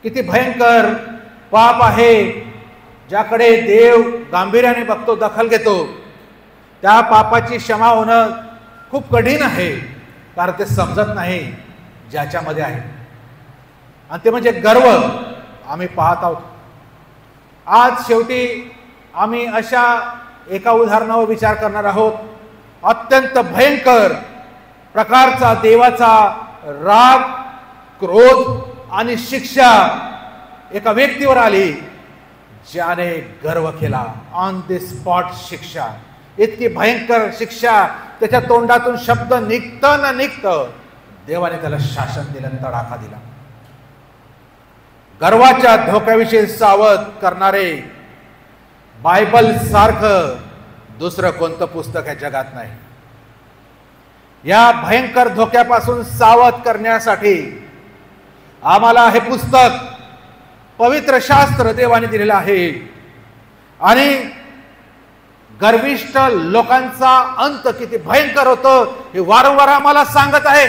किती भयंकर पाप आहे, ज्याकडे देव गांभीर्याने बघतो, दखल घेतो. त्या पापाची क्षमा होणं खूप कठीण आहे, कारण ते समजत नाही ज्याच्यामध्ये आहे, आणि ते म्हणजे गर्व. आम्ही पाहत आहोत. आज शेवटी आम्ही अशा एका उदाहरणावर विचार करणार आहोत. अत्यंत भयंकर प्रकारचा देवाचा राग, क्रोध आणि शिक्षा एका व्यक्तीवर आली, ज्याने गर्व केला. ऑन द स्पॉट शिक्षा, इतकी भयंकर शिक्षा. त्याच्या तोंडातून शब्द निघतं ना निघतं, देवाने त्याला शासन दिलं, तडाखा दिला. गर्वाच्या धोक्याविषयी सावध करणारे बायबल सारखं दुसरं कोणतं पुस्तक या जगात नाही. या भयंकर धोक्यापासून सावध करण्यासाठी आम्हाला हे पुस्तक, पवित्र शास्त्र देवाने दिलेलं आहे. आणि गर्विष्ठ लोकांचा अंत किती भयंकर होतो हे वारंवार आम्हाला सांगत आहे.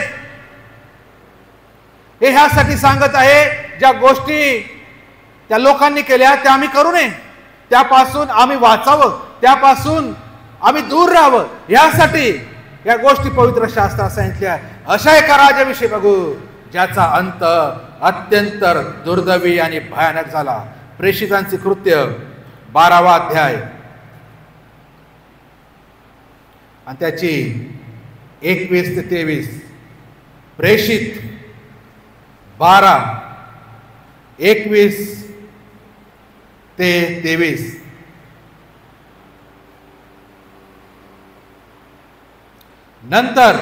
हे ह्यासाठी सांगत आहे, ज्या गोष्टी त्या लोकांनी केल्या त्या आम्ही करू नये, त्यापासून आम्ही वाचावं, त्यापासून आम्ही दूर राहावं, यासाठी या गोष्टी पवित्र शास्त्रात सांगितल्या. अशा एका राजाविषयी बघू, ज्याचा अंत अत्यंत दुर्दैवी आणि भयानक झाला. प्रेषितांची कृत्य 12वा अध्याय आणि त्याची 21 ते 23. प्रेषित 12, 21 ते 23. नंतर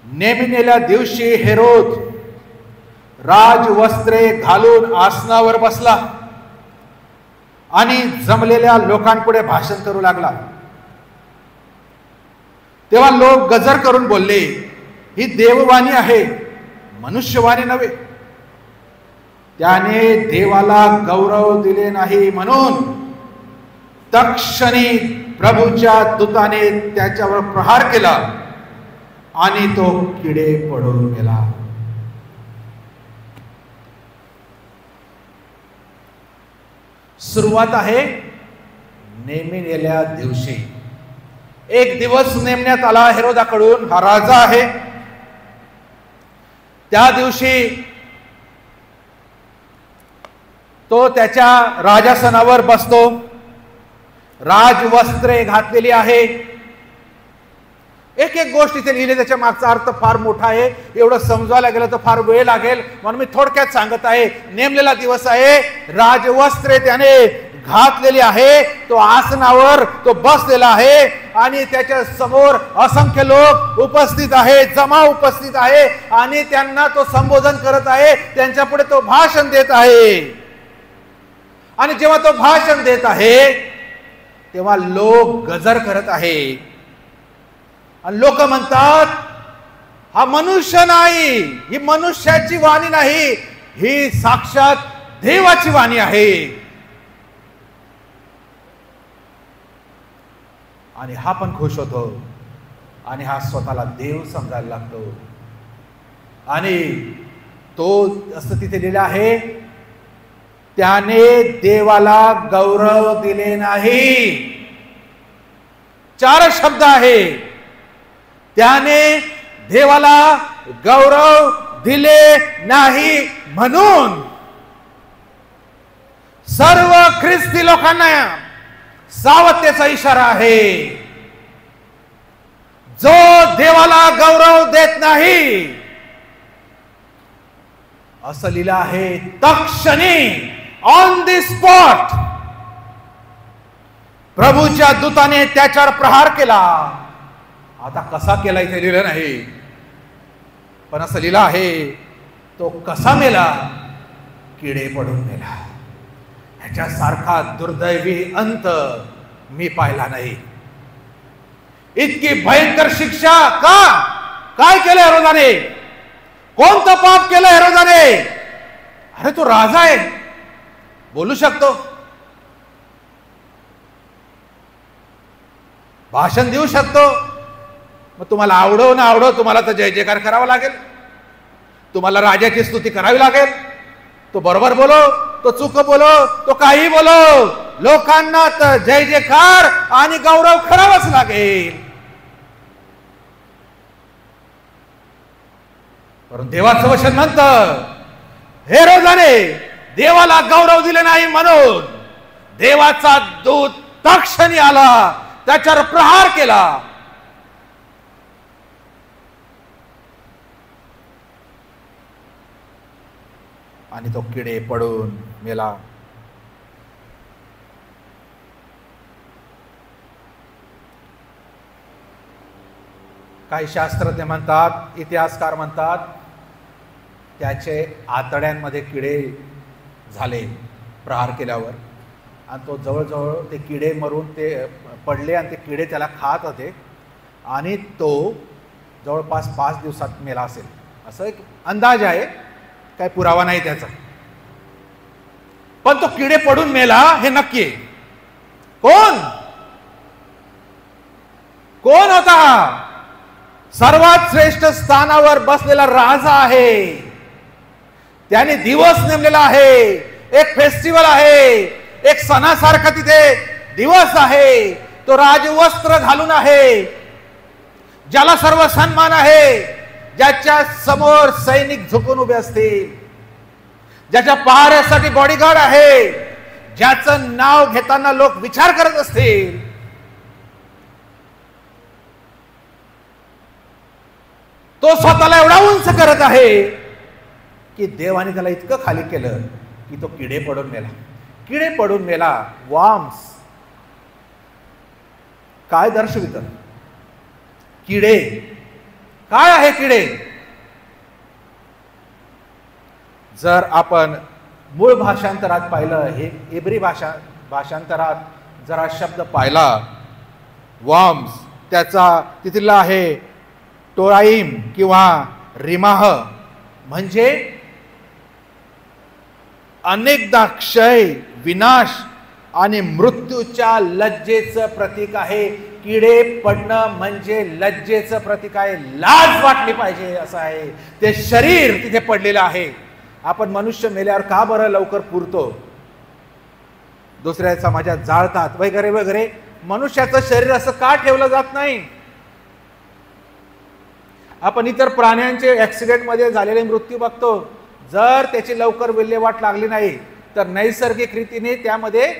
नेमिलेल्या दिवशी हेरोद राजवस्त्रे घालून आसनावर बसला आणि जमलेल्या लोकांपुढे भाषण करू लागला. तेव्हा लोक गजर करून बोलले, ही देववाणी आहे, मनुष्यवाणी नव्हे. त्याने देवाला गौरव दिले नाही म्हणून तत्क्षणी प्रभूच्या दूताने त्याच्यावर प्रहार केला आणि तो किडे पडून गेला. सुरुवात आहे नेमिलेल्या दिवशी. एक दिवस नेमण्यात आला हेरोदाकडून. हा राजा आहे. त्या दिवशी तो त्याच्या राजासनावर बसतो. राजवस्त्रे घातलेली आहे. एक एक गोष्ट इथे लिहिली, त्याच्या मागचा अर्थ फार मोठा आहे. एवढं समजायला गेलं तर फार वेळ लागेल, म्हणून मी थोडक्यात सांगत आहे. नेमलेला दिवस आहे, राजवस्त्रे त्याने घातलेली आहे, तो आसनावर तो बसलेला आहे आणि त्याच्या समोर असंख्य लोक उपस्थित आहे, जमा उपस्थित आहे आणि त्यांना तो संबोधन करत आहे. त्यांच्या पुढे तो भाषण देत आहे. आणि जेव्हा तो भाषण देत आहे तेव्हा लोक गजर करत आहे आणि लोक म्हणतात, हा मनुष्य नाही, ही मनुष्याची वाणी नाही, ही साक्षात देवाची वाणी आहे. आणि हा पण खुश होतो आणि हा स्वतःला देव समजायला लागतो. आणि तो असं तिथे लिहिलं आहे, त्याने देवाला गौरव दिले नाही. 4 शब्द आहे. त्याने देवाला गौरव दिले नाही म्हणून सर्व ख्रिस्ती लोकांना सावधतेचा इशारा आहे. जो देवाला गौरव देत नाही, असं लिहिलं आहे, तत्क्षणी ऑन द स्पॉट प्रभूच्या दूताने त्याच्यावर प्रहार केला. आता कसा केला इथे लिहिलं नाही, पण असं लिहिलं आहे, तो कसा मेला, किडे पडून मेला. ह्याच्यासारखा दुर्दैवी अंत मी पाहिला नाही. इतकी भयंकर शिक्षा का? काय केलं हेरोदाने? कोणतं पाप केलं हेरोदाने? अरे तो राजा आहे, बोलू शकतो, भाषण देऊ शकतो. मग तुम्हाला आवडो ना आवडो, तुम्हाला तर जय जयकार करावा लागेल, तुम्हाला राजाची स्तुती करावी लागेल. तो बरोबर बोलो, तो चूक बोलो, तो काही बोलो, लोकांना तर जय जयकार आणि गौरव करावाच लागेल. परंतु देवाचं वचन म्हणतं, हेरोदाने देवाला गौरव दिले नाही म्हणून देवाचा दूत तक्षणी आला, त्याच्यावर प्रहार केला. आणि तो किडे पडून मेला. काही शास्त्रज्ञ म्हणतात, इतिहासकार म्हणतात, त्याचे आतड्यांमध्ये किडे झाले प्रहार केल्यावर, आणि तो जवळजवळ ते किडे मरून ते पडले आणि ते किडे त्याला खात होते आणि तो जवळपास 5 दिवसात मेला असेल, असं एक अंदाज आहे, काय पुरावा नाही त्याचा. पण तो किडे पडून मेला हे नक्की. कोण कोण होता? सर्वात श्रेष्ठ स्थानावर बसलेला राजा आहे. त्याने दिवस नेमलेला आहे, एक फेस्टिवल आहे, एक सणासारखा तिथे दिवस आहे. तो राजवस्त्र घालून आहे, ज्याला सर्व सन्मान आहे, ज्याच्या समोर सैनिक झुकून उभे असतील, ज्याच्या पहाऱ्यासाठी बॉडीगार्ड आहे, ज्याचं नाव घेताना लोक विचार करत असतील. तो स्वतःला एवढा उंच करत आहे की देवाने त्याला इतकं खाली केलं की तो किडे पडून मेला. किडे पडून मेला. वाम्स काय दर्शवित? किडे काय आहे? किडे जर आपण मूळ भाषांतरात पाहिलं, हे इब्री भाषांतरात जरा शब्द पाहिला, वाम्स त्याचा तिथला आहे टोराईम किंवा रिमाह, म्हणजे अनेकदा क्षय, विनाश आणि मृत्यूच्या लज्जेचं प्रतीक आहे. किडे पडणं म्हणजे लज्जेचं प्रतीक आहे, लाज वाटली पाहिजे असं आहे. ते शरीर तिथे पडलेलं आहे. आपण मनुष्य मेल्यावर का बरं लवकर पुरतो, दुसऱ्या समाजात जाळतात वगैरे वगैरे, मनुष्याचं शरीर असं का ठेवलं जात नाही? आपण इतर प्राण्यांचे ऍक्सिडेंट मध्ये झालेले मृत्यू बघतो, जर त्याची लवकर विल्हेवाट लागली नाही तर नैसर्गिक रीतीने त्यामध्ये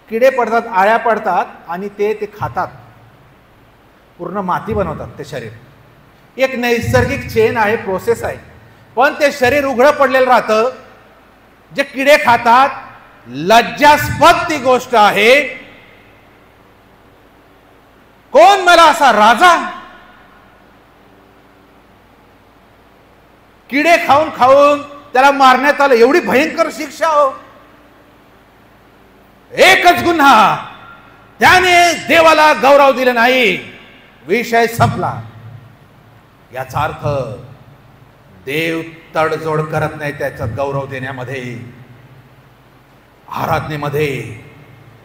किडे पडतात, आळ्या पडतात आणि ते खातात, पूर्ण माती बनवतात ते शरीर. एक नैसर्गिक चेन आहे, प्रोसेस आहे. पण ते शरीर उघडं पडलेलं राहतं, जे किडे खातात. लज्जास्पद ती गोष्ट आहे. कोण मला असा राजा? किडे खाऊन खाऊन त्याला मारण्यात आलं, एवढी भयंकर शिक्षा हो. एकच गुन्हा, त्याने देवाला गौरव दिला नाही, विषय संपला. याचा अर्थ देव तडजोड करत नाही त्याचा गौरव देण्यामध्ये, आराधनेमध्ये,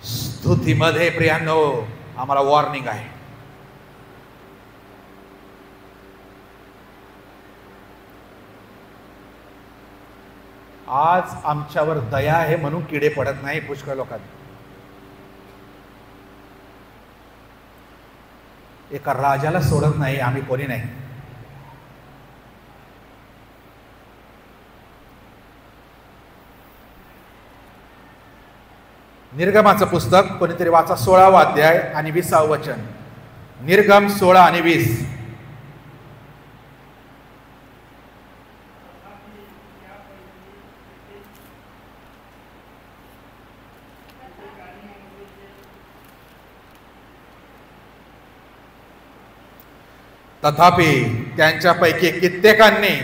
स्तुतीमध्ये. प्रियांनो, आम्हाला वॉर्निंग आहे. आज आमच्यावर दया आहे म्हणून किडे पडत नाही पुष्कळ लोकांना. एका राजाला सोडत नाही आम्ही, कोणी नाही. निर्गमाचं पुस्तक कोणीतरी वाचा, 16वा अध्याय आणि 20वे वचन. निर्गम 16 आणि 20. तथापि त्यांच्यापैकी कित्येकांनी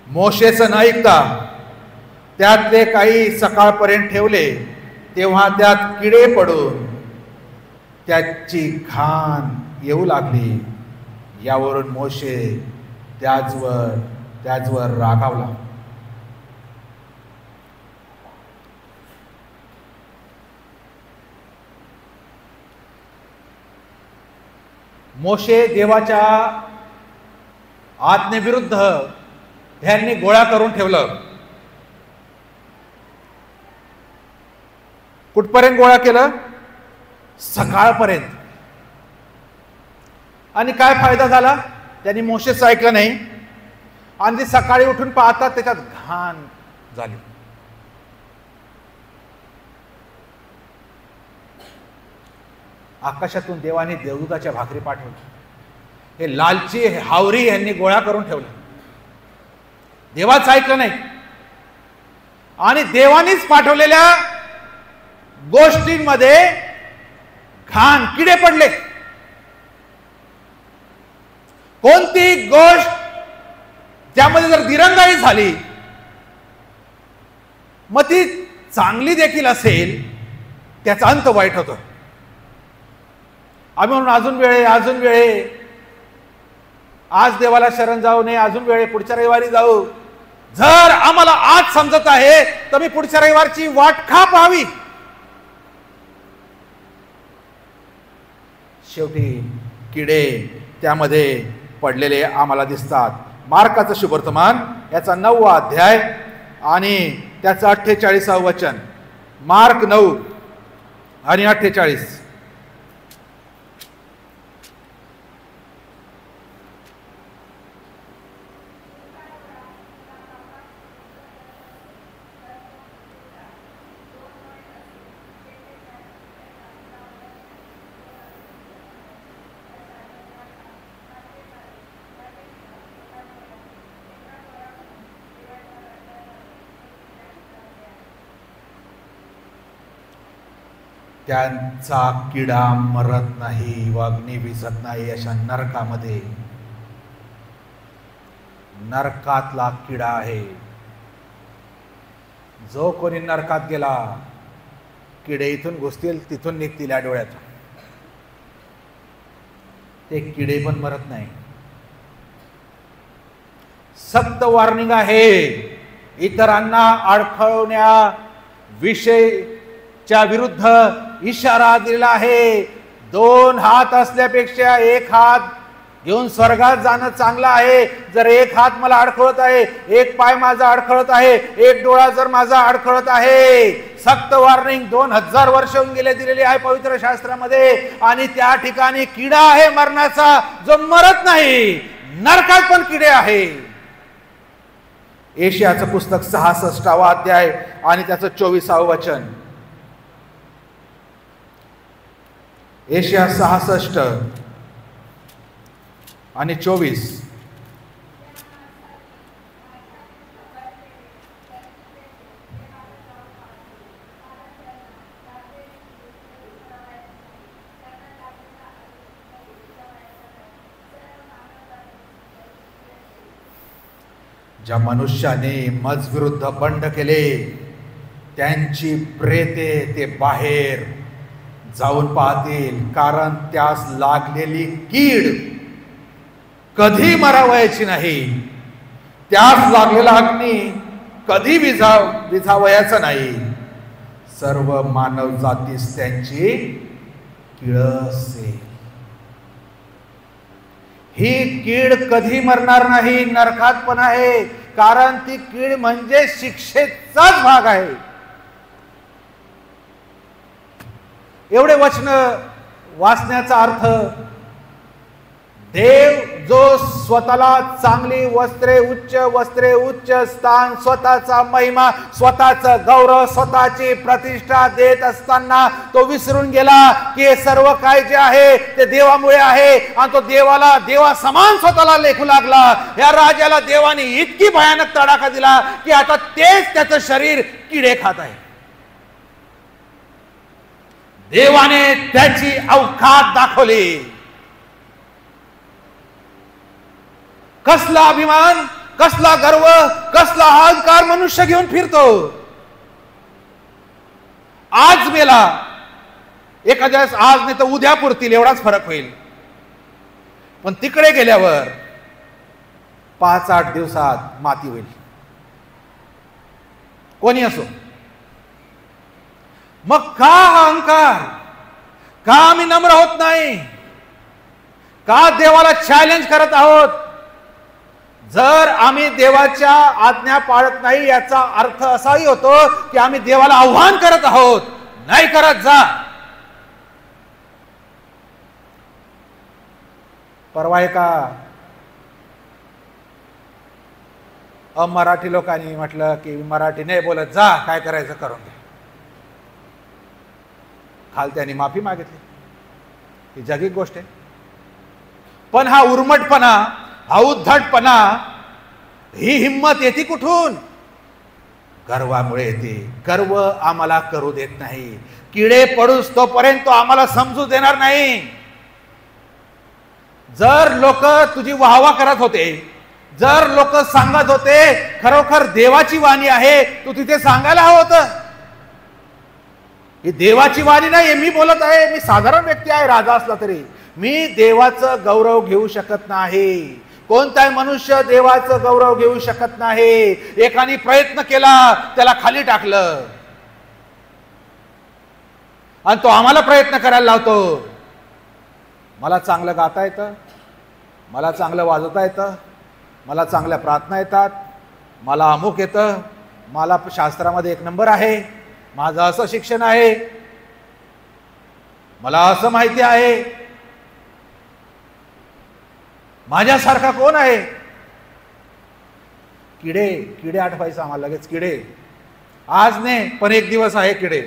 मोशेचं न ऐकता त्यातले काही सकाळपर्यंत ठेवले, तेव्हा त्यात किडे पडून त्याची घाण येऊ लागली. यावरून मोशे त्याचवर रागावला. मोशे देवाच्या आज्ञेविरुद्ध ह्यांनी गोळा करून ठेवलं. कुठपर्यंत गोळा केलं? सकाळपर्यंत. आणि काय फायदा झाला? त्यांनी मोशेचं ऐकलं नाही आणि ते सकाळी उठून पाहतात त्याच्यात घाण झाली. आकाशातून देवाने देवदूताच्या भाकरी पाठवल्या. हे लालची हावरी यांनी गोळा करून ठेवलं. देवाचं ऐकलं नाही आणि देवानीच पाठवलेल्या गोष्टींमध्ये घाण किडे पडले. कोणती गोष्ट त्यामध्ये जर दिरंगाई झाली मग ती चांगली देखील असेल, त्याचा अंत वाईट होतो. आम्ही म्हणून अजून वेळ अजून वेळ, आज देवाला शरण जाऊ नये, अजून वेळ, पुढच्या रविवारी जाऊ. जर आम्हाला आज समजत आहे तर मी पुढच्या रविवारची वाट का पाहावी? शेवटी किडे त्यामध्ये पडलेले आम्हाला दिसतात. मार्काचं शुभवर्तमान याचा 9वा अध्याय आणि त्याचं 48व वचन. मार्क 9 आणि 48. त्यांचा किडा मरत नाही व अग्नी विझत नाही अशा नरकामध्ये. नरकातला किडा आहे. जो कोणी नरकात गेला, किडे इथून घुसतील तिथून निघतील या डोळ्यातून. ते किडे पण मरत नाही. सक्त वॉर्निंग आहे. इतरांना अडखळवण्या विषयच्या विरुद्ध इशारा दिला आहे. 2 हात असल्यापेक्षा 1 हात घेऊन स्वर्गात जाणं चांगलं आहे. जर 1 हात मला अडखळत आहे, 1 पाय माझा अडखळत आहे, 1 डोळा जर माझा अडखळत आहे, सक्त वॉर्निंग 2000 वर्ष होऊन गेले दिलेली आहे पवित्र शास्त्रामध्ये. आणि त्या ठिकाणी किडा आहे मरणाचा, जो मरत नाही. नरकात पण किडे आहे. एशियाचं पुस्तक 66वा अध्याय आणि त्याचं 24व वचन. एशिया 66 आणि 24. ज्या मनुष्याने मज विरुद्ध बंड केले त्यांची प्रेते ते बाहेर जाऊन पाहतील, कारण त्यास लागलेली कीड कधी मरावयाची नाही. त्यास लागलेला अग्नी कधी विझावयाचा नाही. सर्व मानव जातीस त्यांची किळस आहे. ही कीड कधी मरणार नाही, नरकात पण आहे. कारण ती कीड म्हणजे शिक्षेचाच भाग आहे. एवढे वचन वाचण्याचा अर्थ, देव जो स्वतःला चांगली वस्त्रे, उच्च स्थान, स्वतःचा महिमा, स्वतःचा गौरव, स्वतःची प्रतिष्ठा देत असताना तो विसरून गेला की हे सर्व काय जे आहे ते देवामुळे आहे. आणि तो देवा समान स्वतःला लेखू लागला. या राजाला देवाने इतकी भयानक तडाखा दिला की आता तेच त्याचं शरीर किडे खात आहे. देवाने त्याची अवकात दाखवली. कसला अभिमान, कसला गर्व, कसला अहंकार मनुष्य घेऊन फिरतो. आज मेला, एखाद्या आज नाही तर उद्या पुरतील एवढाच फरक होईल. पण तिकडे गेल्यावर 5-8 दिवसात माती होईल. कोणी असो. मग का अहंकार? का आम्ही नम्र होत नाही? का देवाला चॅलेंज करत आहोत? जर आम्ही देवाच्या आज्ञा पाळत नाही याचा अर्थ असाही होतो की आम्ही देवाला आव्हान करत आहोत, नाही करत जा. परवा एका मराठी लोकांनी म्हटलं की मराठी नाही बोलत, जा काय करायचं करून घे. काल त्यांनी माफी मागितली. ही जगिक गोष्ट आहे. पण हा उर्मटपणा, हा उद्धटपणा, ही हिंमत येते कुठून? गर्वामुळे येते. गर्व आम्हाला करू देत नाही. किडे पडूस तोपर्यंत आम्हाला समजू देणार नाही. जर लोक तुझी वाहवा करत होते, जर लोक सांगत होते खरोखर देवाची वाणी आहे, तू तिथे सांगायला हवं होतं. ही देवाची वाणी नाही. मी बोलत आहे, मी साधारण व्यक्ती आहे, राजा असला तरी मी देवाचं गौरव घेऊ शकत नाही. कोणताही मनुष्य देवाचं गौरव घेऊ शकत नाही. एकाने प्रयत्न केला, त्याला खाली टाकलं, आणि तो आम्हाला प्रयत्न करायला लावतो. मला चांगलं गाता येतं, मला चांगलं वाजवता येतं, मला चांगल्या प्रार्थना येतात, मला अमुक येतं, मला शास्त्रामध्ये 1 नंबर आहे, माझं असं शिक्षण आहे, मला असं माहिती आहे. माझ्यासारखा कोण आहे? किडे किडे आठवायचं आम्हाला लगेच. किडे आज नाही पण एक दिवस आहे किडे.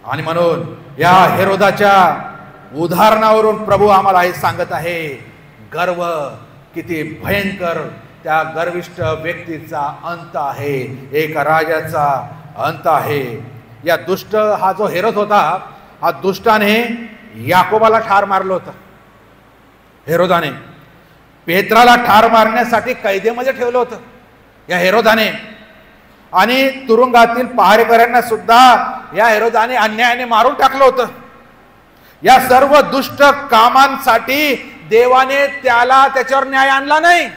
आणि म्हणून या हेरोदाच्या उदाहरणावरून प्रभू आम्हाला हे सांगत आहे, गर्व किती भयंकर त्या गर्विष्ठ व्यक्तीचा अंत आहे, एक राजाचा अंत आहे. या दुष्ट हा जो हेरोद होता, हा दुष्टाने याकोबाला ठार मारलं होतं. हेरोदाने पेत्राला ठार मारण्यासाठी कैदेमध्ये ठेवलं होतं या हेरोदाने. आणि तुरुंगातील पहारेकऱ्यांना सुद्धा या हेरोदाने अन्यायाने मारून टाकलं होतं. या सर्व दुष्ट कामांसाठी देवाने त्याच्यावर न्याय आणला नाही.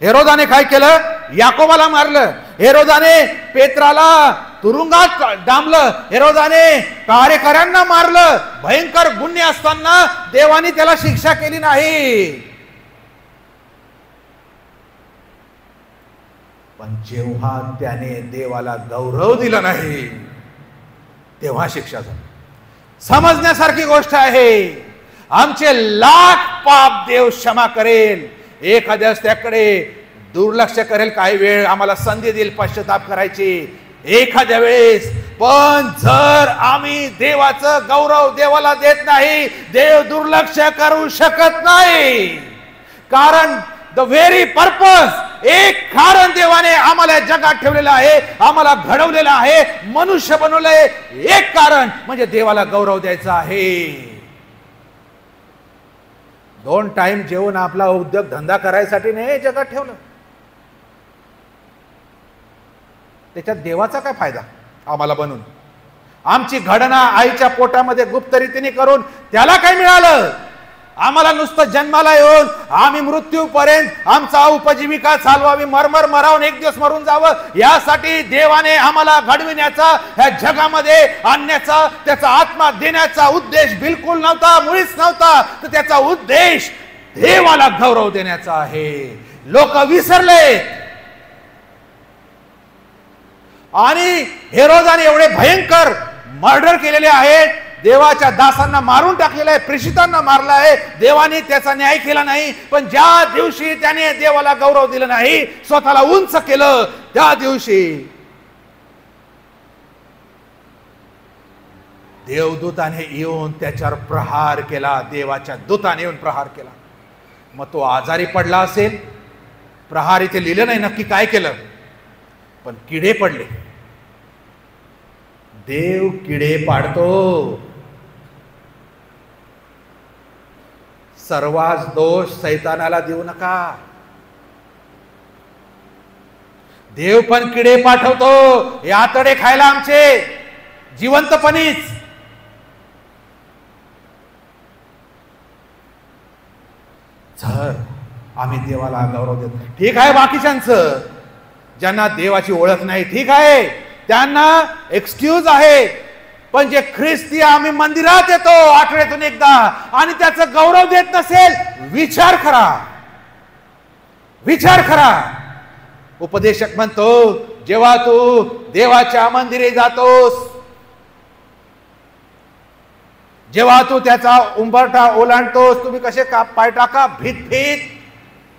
हेरोदाने काय केलं? याकोबाला मारलं. हेरोदाने पेत्राला तुरुंगात डांबलं. हेरोदाने कार्यकर्त्यांना मारलं. भयंकर गुन्हे असताना देवाने त्याला शिक्षा केली नाही. पण जेव्हा त्याने देवाला गौरव दिला नाही तेव्हा शिक्षा झाली. समजण्यासारखी गोष्ट आहे. आमचे लाख पाप देव क्षमा करेल, एखाद्यास त्याकडे दुर्लक्ष करेल, काही वेळ आम्हाला संधी देईल पश्चाताप करायची एखाद्या वेळेस. पण जर आम्ही देवाचं गौरव देवाला देत नाही, देव दुर्लक्ष करू शकत नाही. कारण द व्हेरी पर्पज, एक कारण देवाने आम्हाला जगात ठेवलेलं आहे, आम्हाला घडवलेलं आहे, मनुष्य बनवलंय. एक कारण म्हणजे देवाला गौरव द्यायचा आहे. 2 टाइम जेवण आपला उद्योग धंदा करायसाठी नाही जगात ठेवलं. त्याच्यात देवाचा काय फायदा आम्हाला बनून? आमची घडणा आईच्या पोटामध्ये गुप्त रीतीने करून त्याला काय मिळालं? आम्हाला नुसतं जन्माला येऊन आम्ही मृत्यूपर्यंत आमचा उपजीविका चालवावी, मरमर मरावून एक दिवस मरून जावं, यासाठी देवाने आम्हाला घडविण्याचा, ह्या जगामध्ये आणण्याचा, त्याचा आत्मा देण्याचा उद्देश बिलकुल नव्हता, मुळीच नव्हता. तर त्याचा उद्देश देवाला गौरव देण्याचा आहे. लोक विसरले. आणि हेरोदाने एवढे भयंकर मर्डर केलेले आहेत, देवाच्या दासांना मारून टाकलेलं आहे, प्रेषितांना मारलं आहे. देवाने त्याचा न्याय केला नाही. पण ज्या दिवशी त्याने देवाला गौरव दिला नाही, स्वतःला उंच केलं, त्या दिवशी देवदूताने येऊन त्याच्यावर प्रहार केला. देवाच्या दूताने येऊन प्रहार केला. मग तो आजारी पडला असेल. प्रहार इथे लिहिलं नाही नक्की काय केलं, पण किडे पडले. देव किडे पाडतो. सर्वांच दोष सैतानाला देऊ नका. देव पण किडे पाठवतो. हे आतडे खायला आमचे जिवंतपणीच. जर आम्ही देवाला गौरव देतो, ठीक आहे. बाकीच्यांचं ज्यांना देवाची ओळख नाही, ठीक आहे, त्यांना एक्सक्यूज आहे. पण जे ख्रिस्ती आम्ही मंदिरात येतो आठवड्यातून एकदा आणि त्याचा गौरव देत नसेल, विचार करा, विचार करा. उपदेशक म्हणतो, जेव्हा तू देवाच्या मंदिरे जातोस, जेव्हा तू त्याचा उंबरठा ओलांडतोस, तुम्ही कसे पाय टाका, भीत भीत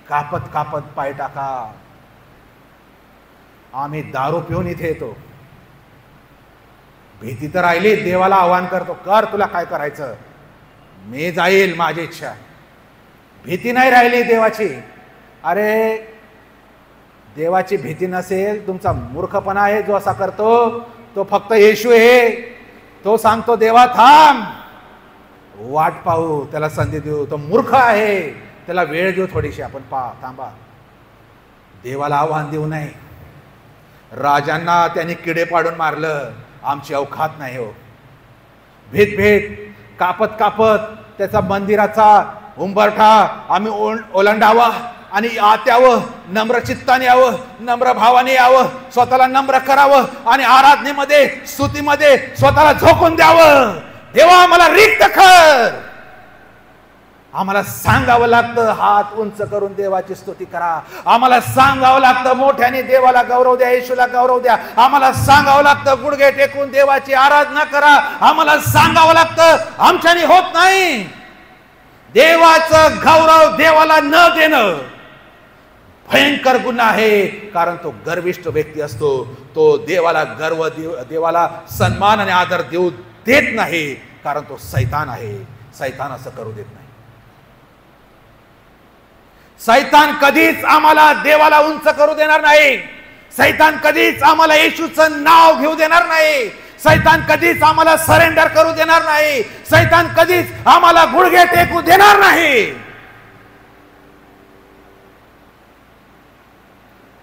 कापत कापत पाय टाका. आम्ही दारू पिऊन इथे येतो, भीती तर राहिली. देवाला आवाहन करतो, कर तुला काय करायचं, मी जाईल, माझी इच्छा. भीती नाही राहिली देवाची. अरे देवाची भीती नसेल, तुमचा मूर्खपणा आहे जो असा करतो. तो फक्त येशू आहे. तो सांगतो देवा थांब, वाट पाहू, त्याला संधी देऊ. तो मूर्ख आहे, त्याला वेळ देऊ थोडीशी, आपण थांबा. देवाला आव्हान देऊ नये. राजांना त्यांनी किडे पाडून मारलं, आमची अवकात नाही हो. भीत भीत कापत कापत त्याचा मंदिराचा उंबरठा आम्ही ओलांडावा आणि आत यावं, नम्र चित्ताने यावं, नम्र भावाने यावं, स्वतःला नम्र करावं आणि आराधनेमध्ये स्तुतीमध्ये स्वतःला झोकून द्यावं. देवा आम्हाला रिक्त कर. आम्हाला सांगावं लागतं हात उंच करून देवाची स्तुती करा. आम्हाला सांगावं लागतं मोठ्याने देवाला गौरव द्या, येशूला गौरव द्या. आम्हाला सांगावं लागतं गुडघे टेकून देवाची आराधना करा. आम्हाला सांगावं लागतं आमच्याने होत नाही. देवाचं गौरव देवाला न देणं भयंकर गुन्हा आहे. कारण तो गर्विष्ठ व्यक्ती असतो. तो देवाला गर्व देवाला सन्मान आणि आदर देऊ देत नाही. कारण तो सैतान आहे. सैतान असं करू देत नाही. सैतान कधीच आम्हाला देवाला उंच करू देणार नाही. सैतान कधीच आम्हाला येशूचं नाव घेऊ देणार नाही. सैतान कधीच आम्हाला सरेंडर करू देणार नाही. सैतान कधीच आम्हाला गुडघे टेकू देणार नाही.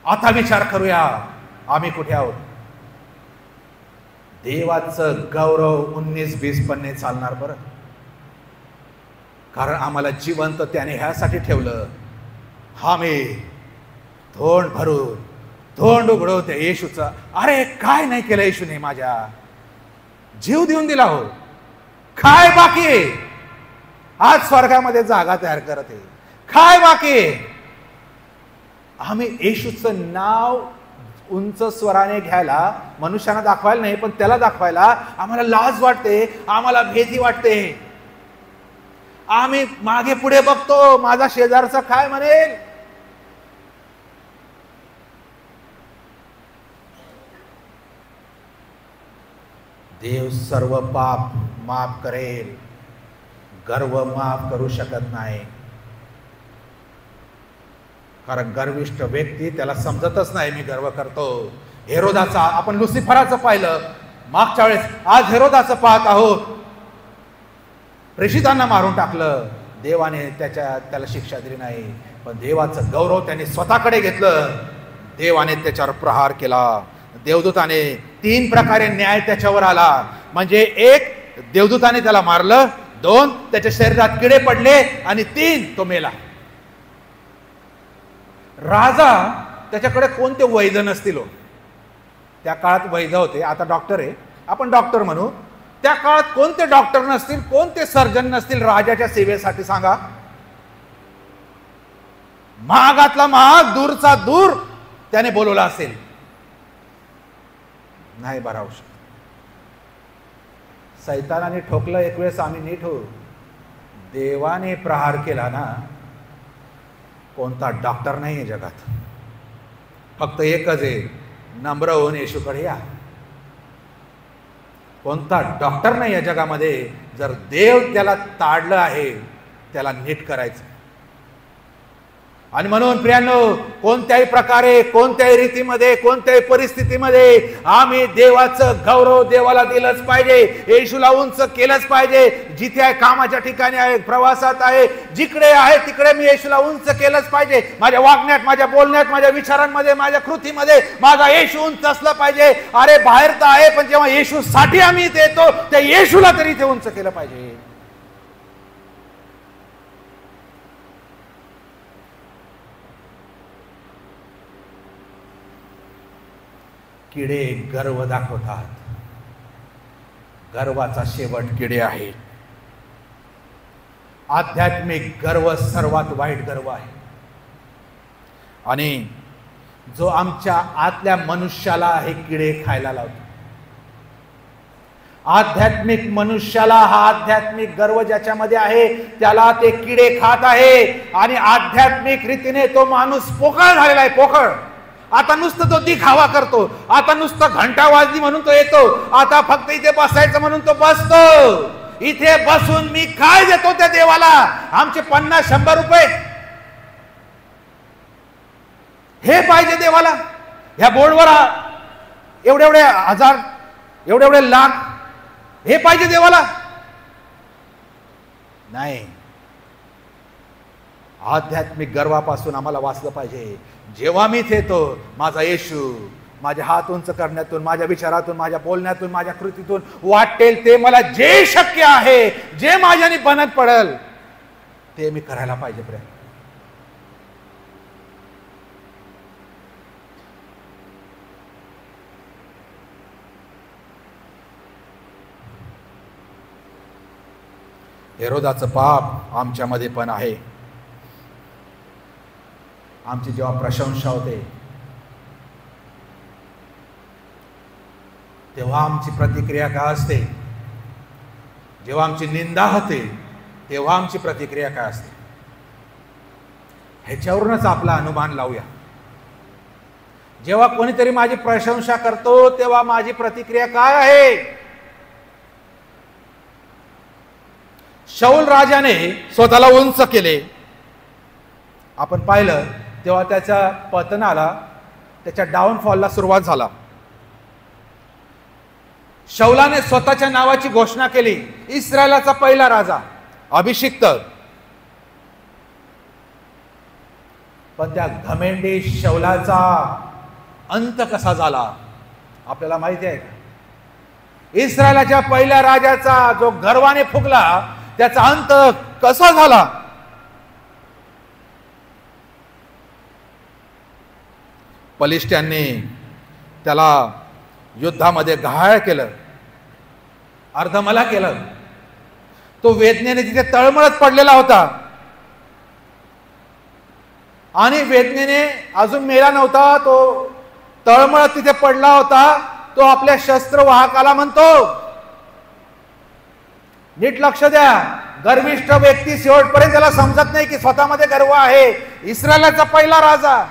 आता विचार करूया आम्ही कुठे आहोत. देवाचं गौरव 19-20 चालणार बरं. कारण आम्हाला जिवंत त्याने ह्यासाठी ठेवलं. आम्ही तोंड भरून तोंड उघडवते येशूचं. अरे काय नाही केलं येशूने, माझ्या जीव देऊन दिला हो. काय बाकी आहे? आज स्वर्गामध्ये जागा तयार करत आहे. काय बाकी आहे? आम्ही येशूचं नाव उंच स्वराने घ्यायला मनुष्याला दाखवायला नाही, पण त्याला दाखवायला आम्हाला लाज वाटते, आम्हाला भीती वाटते. आम्ही मागे पुढे बघतो, माझा शेजारचा काय म्हणेल. देव सर्व पाप माफ करेल, गर्व माफ करू शकत नाही. कारण गर्विष्ठ व्यक्ती त्याला समजतच नाही मी गर्व करतो. हेरोदाचा आपण लुसिफराचं पाहिलं मागच्या वेळेस. आज हेरोदाचं पाहत आहोत. प्रेषितांना मारून टाकलं. देवाने त्याला शिक्षा दिली नाही, पण देवाचं गौरव त्याने स्वतःकडे घेतलं. देवाने त्याच्यावर प्रहार केला. देवदूताने 3 प्रकारे न्याय त्याच्यावर आला. म्हणजे 1 देवदूताने त्याला मारलं, 2 त्याच्या शरीरात किडे पडले आणि 3 तो मेला. राजा त्याच्याकडे कोणते वैद नसतील. त्या काळात वैद होते, आता डॉक्टर आहे, आपण डॉक्टर म्हणू. त्या काळात कोणते डॉक्टर नसतील, कोणते सर्जन नसतील राजाच्या सेवेसाठी सांगा. महागातला महाग, दूरचा दूर त्याने बोलवला असेल. नाही भरावू शकत. सैतानाने ठोकलं एक वेळेस, आम्ही नीट हो. देवाने प्रहार केला ना. कोणता डॉक्टर नाही आहे जगात, फक्त एकच आहे, नम्र होऊन येशूकडे या. कोणता डॉक्टर नाही या जगामध्ये. जर देव त्याला ताडलं आहे, त्याला नीट करायचं. आणि म्हणून प्रियांनो, कोणत्याही प्रकारे, कोणत्याही रीतीमध्ये, कोणत्याही परिस्थितीमध्ये आम्ही देवाचं गौरव देवाला दिलंच पाहिजे. येशूला उंच केलंच पाहिजे. जिथे आहे, कामाच्या ठिकाणी आहे, प्रवासात आहे, जिकडे आहे तिकडे मी येशूला उंच केलंच पाहिजे. माझ्या वागण्यात, माझ्या बोलण्यात, माझ्या विचारांमध्ये, माझ्या कृतीमध्ये माझा येशू उंच असला पाहिजे. अरे बाहेर तर आहे, पण जेव्हा येशूसाठी आम्ही इथे येतो त्या येशूला तरी इथे उंच केलं पाहिजे. किडे गर्व दाखवतात. गर्वाचा शेवट किडे आहे. आध्यात्मिक गर्व सर्वात वाईट गर्व आहे आणि जो आमच्या आतल्या मनुष्याला हे किडे खायला लावतो. आध्यात्मिक मनुष्याला हा आध्यात्मिक गर्व ज्याच्यामध्ये आहे त्याला ते किडे खात आहे आणि आध्यात्मिक रीतीने तो माणूस पोकळ झालेला आहे. पोकळ. आता नुसतं तो दिखावा करतो. आता नुसतं घंटा वाजली म्हणून तो येतो. आता फक्त इथे बसायचं म्हणून तो बसतो. इथे बसून मी काय देतो त्या देवाला? आमचे 50-100 रुपये हे पाहिजे देवाला. ह्या बोर्डवर एवढे एवढे हजार, एवढे एवढे लाख हे पाहिजे देवाला? नाही. आध्यात्मिक गर्वापासून आम्हाला वाचलं पाहिजे. जेव्हा मी येतो माझा येशू माझ्या हात उंच करण्यातून, माझ्या विचारातून, माझ्या बोलण्यातून, माझ्या कृतीतून वाटेल ते मला जे शक्य आहे, जे माझ्याने बनत पडेल ते मी करायला पाहिजे. प्रेम. हेरोदाचं पाप आमच्यामध्ये पण आहे. आमची जेव्हा प्रशंसा होते तेव्हा आमची प्रतिक्रिया काय असते? जेव्हा आमची निंदा होते तेव्हा आमची प्रतिक्रिया काय असते? ह्याच्यावरूनच आपला अनुमान लावूया. जेव्हा कोणीतरी माझी प्रशंसा करतो तेव्हा माझी प्रतिक्रिया काय आहे? शाऊल राजाने स्वतःला उंच केले. आपण पाहिलं तेव्हा त्याच्या पतनाला, त्याच्या डाऊनफॉलला सुरुवात झाला. शाऊलाने स्वतःच्या नावाची घोषणा केली, इस्रायलाचा पहिला राजा, अभिषिक्त. पण त्या घमेंडी शाऊलाचा अंत कसा झाला आपल्याला माहिती आहे का? इस्रायलाच्या पहिल्या राजाचा जो गर्वाने फुगला त्याचा अंत कसा झाला? पलिष्ठ्यांनी त्याला युद्धामध्ये घायल केलं, अर्धमला केलं. तो वेदनेने तिथे तळमळत पडलेला होता आणि वेदनेने अजून मेला नव्हता. तो तळमळत तिथे पडला होता. तो आपल्या शस्त्रवाहकाला म्हणतो, नीट लक्ष द्या, गर्विष्ठ व्यक्ती शेवटपर्यंत त्याला समजत नाही की स्वतःमध्ये गर्व आहे. इस्रायलाचा पहिला राजा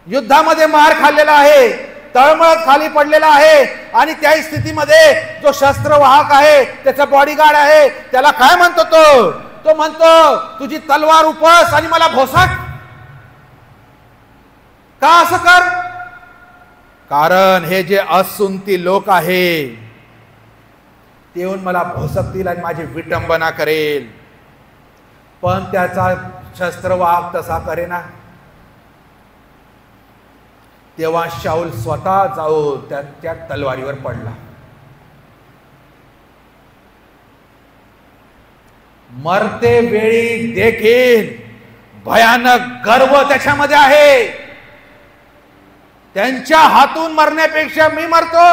युद्धामध्ये मार खाल्लेला आहे, तळमळत खाली पडलेला आहे आणि त्या स्थितीमध्ये जो शस्त्रवाहक आहे, त्याचा बॉडीगार्ड आहे, त्याला काय म्हणतो? तो म्हणतो, तुझी तलवार उपस आणि मला भोसक. का असं कर? कारण हे जे असुंती लोक आहे ते येऊन मला भोसकतील आणि माझी विटंबना करेल. पण त्याचा शस्त्रवाहक तसा करेना. तेव्हा शाऊल स्वतः जाऊन त्या तलवारीवर पडला. मरते वेळी देखील भयानक गर्व त्याच्यामध्ये आहे. त्यांच्या हातून मरण्यापेक्षा मी मरतो,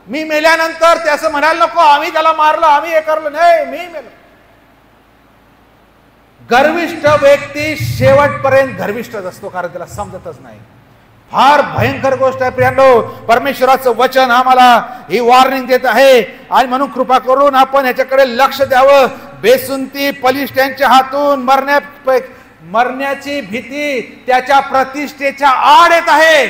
मी मेल्यानंतर ते असं म्हणायला नको आम्ही त्याला मारलं, आम्ही हे करलो. नाही, मी मेलो. गर्विष्ठ व्यक्ती शेवटपर्यंत गर्विष्ठच असतो, कारण त्याला समजतच नाही. फार भयंकर गोष्ट आहे प्रियांनो. परमेश्वराचं वचन आम्हाला ही वॉर्निंग देत आहे आणि म्हणून कृपा करून आपण याच्याकडे लक्ष द्यावं. बेसुंती पलिष्ठ्यांच्या हातून मरण्याची भीती त्याच्या प्रतिष्ठेच्या आड येत आहे.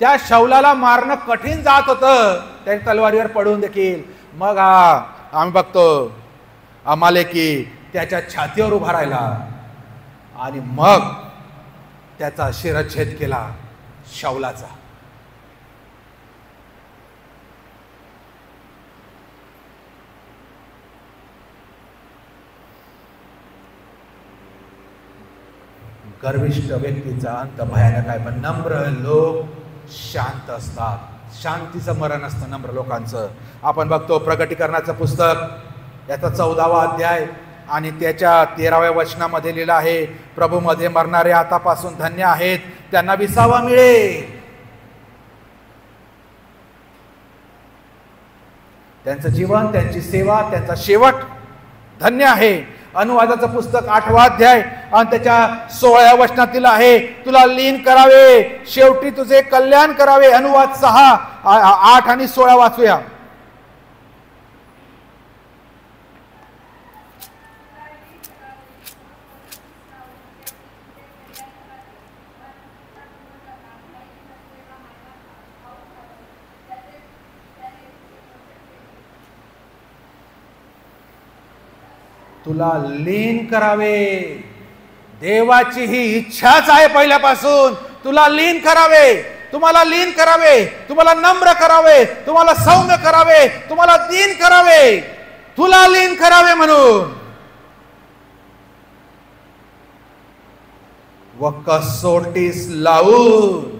त्या शाऊलाला मारणं कठीण जात होतं त्या तलवारीवर पडून देखील. मग आम्ही बघतो अमालेकी त्याच्या छातीवर उभा राहिला आणि मग त्याचा शिरच्छेद केला शाऊलाचा. गर्विष्ठ व्यक्तीचा अंत भयानक आहे, पण नम्र लोक शांत असतात. शांतीचं मरण असतं नम्र लोकांचं. आपण बघतो प्रकटीकरणाचं पुस्तक याचा 14वा अध्याय आणि त्याच्या 13व्या वचनामध्ये लिहिलं आहे, प्रभूमध्ये मरणारे आतापासून धन्य आहेत, त्यांना विसावा मिळेल. त्यांचं जीवन, त्यांची सेवा, त्यांचा शेवट धन्य आहे. अनुवादाचं पुस्तक 8वा अध्याय आणि त्याच्या 16व्या वचनातील आहे, तुला लीन करावे, शेवटी तुझे कल्याण करावे. अनुवाद 6, 8 आणि 16 वाचूया. तुला लीन करावे. देवाची ही इच्छाच आहे पहिल्यापासून, तुला लीन करावे, तुम्हाला लीन करावे, तुम्हाला नम्र करावे, तुम्हाला सौम्य करावे, तुम्हाला दीन करावे, तुला लीन करावे म्हणून. व कसोटीस लावून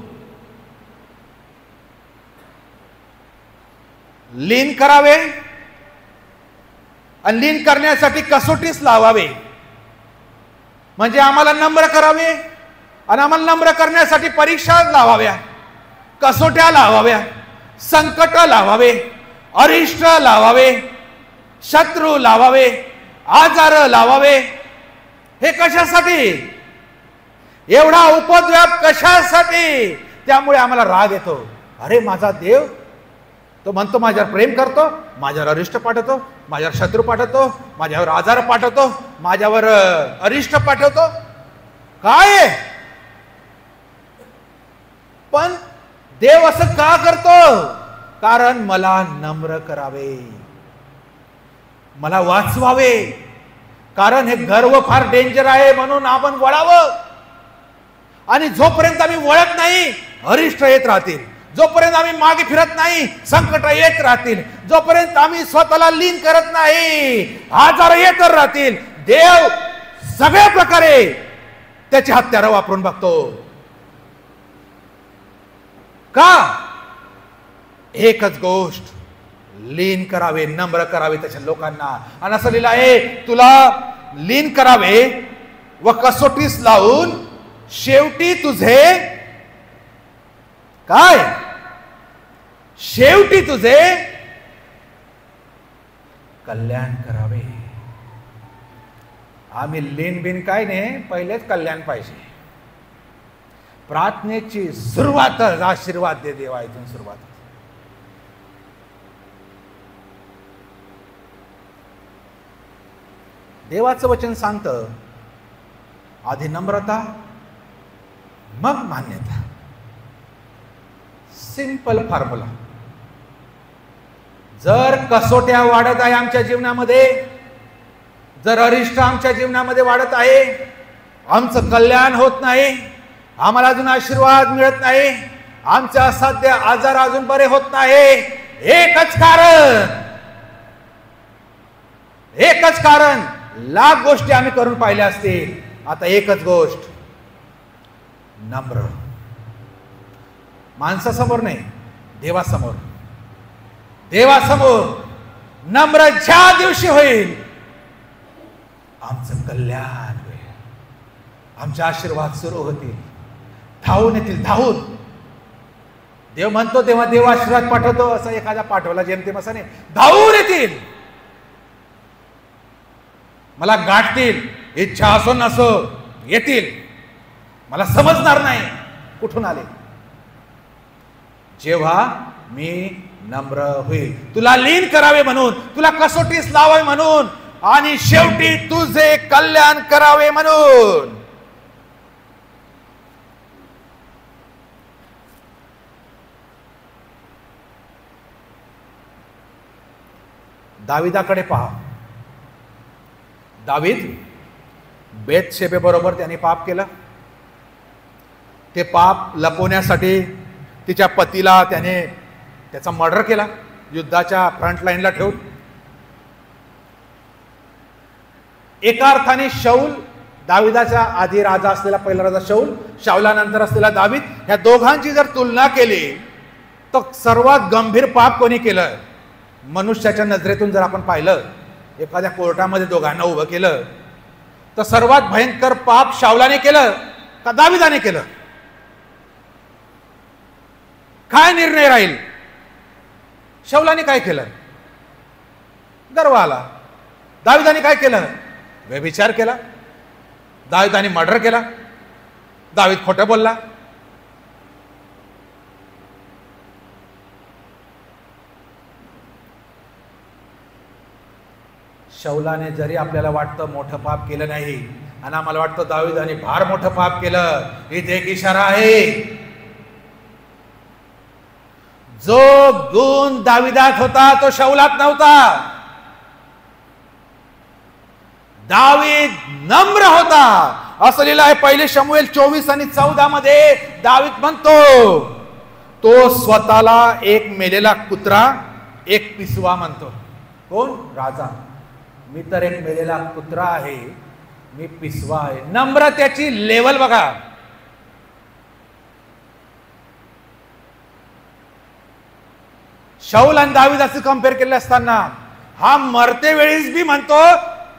लीन करावे आणि लीन करण्यासाठी कसोटीस लावावे. म्हणजे आम्हाला नम्र करावे आणि आम्हाला नम्र करण्यासाठी परीक्षा लावाव्या, कसोट्या लावाव्या, संकट लावावे, अरिष्ट लावावे, शत्रू लावावे, आजार लावावे. हे कशासाठी? एवढा उपद्व्याप कशासाठी? त्यामुळे आम्हाला राग येतो. अरे माझा देव तो म्हणतो माझ्यावर प्रेम करतो, माझ्यावर अरिष्ट पाठवतो, माझ्यावर शत्रू पाठवतो, माझ्यावर आजार पाठवतो, माझ्यावर अरिष्ट पाठवतो. काय? पण देव असं का करतो? कारण मला नम्र करावे, मला वाचवावे. कारण हे गर्व फार डेंजर आहे म्हणून आपण वळावं. आणि जोपर्यंत आम्ही वळत नाही अरिष्ट येत राहतील, जोपर्यंत आम्ही मागे फिरत नाही संकट येत राहतील, जोपर्यंत आम्ही स्वतःला लीन करत नाही आजार येत राहतील. देव सगळ्या प्रकारे त्याची हत्यारं वापरून बघतो. का? एकच गोष्ट, लीन करावे, नम्र करावे त्याच्या लोकांना. आणि असं लिहिलं आहे, तुला लीन करावे व कसोटीस लावून शेवटी तुझे काय? शेवटी तुझे कल्याण करावे. आम्ही लीन बिन काय नाही, पहिलेच कल्याण पाहिजे. प्रार्थनेची सुरुवातच आशीर्वाद दे देवा, इथून सुरुवात. देवाचं वचन सांगतं, आधी नम्रता मग मान्यता. Simple formula. जर कसोट्या वाढत आहे आमच्या जीवनामध्ये, जर अरिष्ट आमच्या जीवनामध्ये वाढत आहे, आमचं कल्याण होत नाही, आम्हाला अजून आशीर्वाद मिळत नाही, आमचे असाध्य आजार अजून बरे होत नाही, एकच कारण. लाख गोष्टी आम्ही करून पाहिल्या असतील, आता एकच गोष्ट, नम्र. माणसासमोर नाही, देवासमोर. देवासमोर नम्र ज्या दिवशी होईल आमचं कल्याण होईल, आमचे आशीर्वाद सुरू होतील, धावून येतील, धावून. देव म्हणतो तेव्हा देव आशीर्वाद पाठवतो, असं एखादा पाठवला जेमतेम असं नाही, धावून येतील, मला गाठतील, इच्छा असो नसो येतील, मला समजणार नाही कुठून आले. जेव्हा मी नम्र होईल, तुला लीन करावे म्हणून, तुला कसोटीस लावावे म्हणून, आणि शेवटी तुझे कल्याण करावे म्हणून. दाविदाकडे पहा. दावीद बेतशेबे बरोबर त्याने पाप केलं. ते पाप लपवण्यासाठी तिच्या पतीला त्याने त्याचा मर्डर केला, युद्धाच्या फ्रंट लाईनला ठेवून. एका अर्थाने शौल, दाविदाच्या आधी राजा असलेला पहिला राजा शौल, शाऊलानंतर असलेला दावीद, ह्या दोघांची जर तुलना केली तर सर्वात गंभीर पाप कोणी केलं मनुष्याच्या नजरेतून जर आपण पाहिलं एखाद्या कोर्टामध्ये दोघांना उभं केलं तर सर्वात भयंकर पाप शाऊलाने केलं का दाविदाने केलं? काय निर्णय राहील? शाऊलाने काय केलं? गर्व आला. दाविदाने काय केलं? व्यभिचार केला. दाविदाने मर्डर केला. दावीद खोटं बोलला. शाऊलाने जरी आपल्याला वाटतं मोठं पाप केलं नाही आणि आम्हाला वाटतं दाविदाने फार मोठं पाप केलं, इथे एक इशारा आहे. जो गुण दाविदात होता तो शाऊलात नव्हता. दावीद नम्र होता असं लिहिलं आहे. पहिले शमूएल 24 आणि 14 मध्ये दावीद म्हणतो, तो स्वतःला एक मेलेला कुत्रा, एक पिसवा म्हणतो. कोण? राजा. मी तर एक मेलेला कुत्रा आहे, मी पिसवा आहे. नम्रतेची लेवल बघा. शाऊल आणि दावीद असं कम्पेअर केलं असताना हा मरते वेळीच बी म्हणतो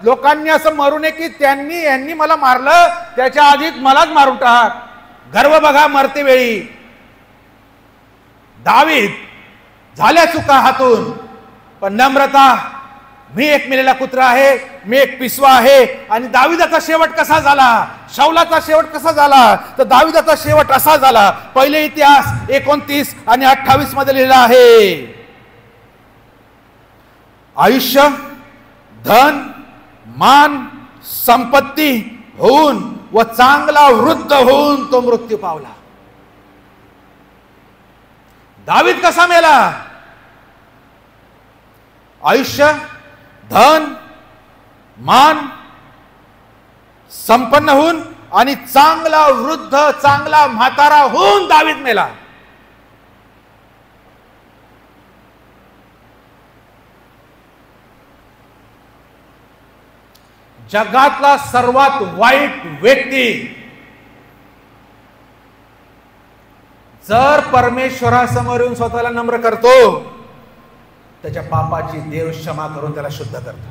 लोकांनी असं मरू नये की यांनी मला मारलं, त्याच्या आधीच मलाच मारून टाक. गर्व बघा मरते वेळी. दावीद झाल्या चुका हातून, पण नम्रता, मी एक मेलेला कुत्रा आहे, मी एक पिसवा आहे. आणि दाविदाचा शेवट कसा झाला? शाऊलाचा शेवट कसा झाला? तर दाविदाचा शेवट असा झाला. पहिले इतिहास 29 आणि 28 मध्ये लिहिलं आहे, आयुष्य, धन, मान, संपत्ती होऊन व चांगला वृद्ध होऊन तो मृत्यू पावला. दावीद कसा मेला? आयुष्य, धन, मान, संपन्न होऊन आणि चांगला वृद्ध, चांगला म्हातारा होऊन दावीद मेला. जगातला सर्वात वाईट व्यक्ती जर परमेश्वरासमोर येऊन स्वतःला नम्र करतो, त्याच्या पापाची देव क्षमा करून त्याला शुद्ध करतो.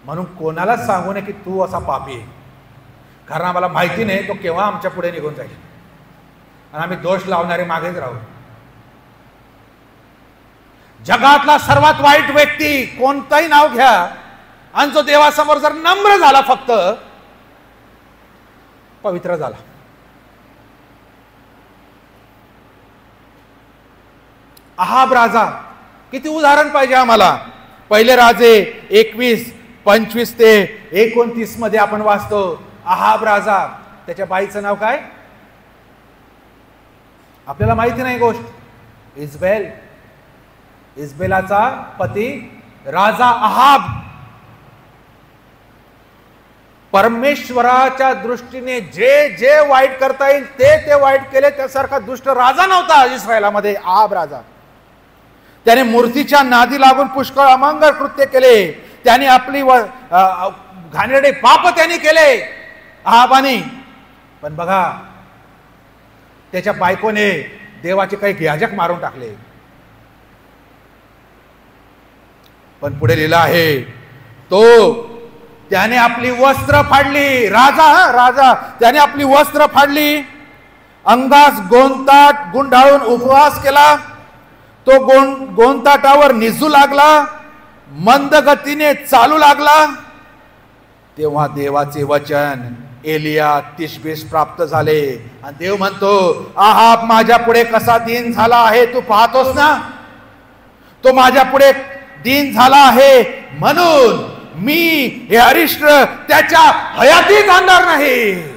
म्हणून कोणालाच सांगू नये की तू असा पापी आहे, कारण आम्हाला माहिती नाही तो केव्हा आमच्या पुढे निघून जाईल आणि आम्ही दोष लावणारे मागेच राहू. जगातला सर्वात वाईट व्यक्ती कोणताही नाव घ्या आणि जो देवासमोर जर नम्र झाला, फक्त पवित्र झाला. अहाब राजा, किती उदाहरण पाहिजे आम्हाला. पहिले राजे 21, 25 ते 29 मध्ये आपण वाचतो. अहाब राजा, त्याच्या बाईचं नाव काय आपल्याला माहिती नाही गोष्ट. इजबेल. इजबेलाचा पती राजा अहाब. परमेश्वराच्या दृष्टीने जे जे वाईट करता येईल ते वाईट केले. त्यासारखा दुष्ट राजा नव्हता इस्रायलामध्ये अहाब राजा. त्याने मूर्तीच्या नादी लागून पुष्कळ अमंगळ कृत्य केले. त्याने आपली घाणेरडे पाप त्यांनी केले अहाबाने. पण बघा, त्याच्या बायकोने देवाचे काही याजक मारून टाकले. पण पुढे लिहिलं आहे, त्याने आपली वस्त्र फाडली. राजा त्याने आपली वस्त्र फाडली, अंगास गोंताट गुंडाळून उपवास केला. तो गोंताटावर निजू लागला, मंद गतीने चालू लागला. तेव्हा देवाचे वचन एलिया तिशबीस प्राप्त झाले आणि देव म्हणतो, अहाब माझ्या पुढे कसा दीन झाला आहे तू पाहतोस ना. तो माझ्या पुढे दीन झाला आहे म्हणून मी हे अरिष्ट त्याच्या हयातीत आणणार नाही.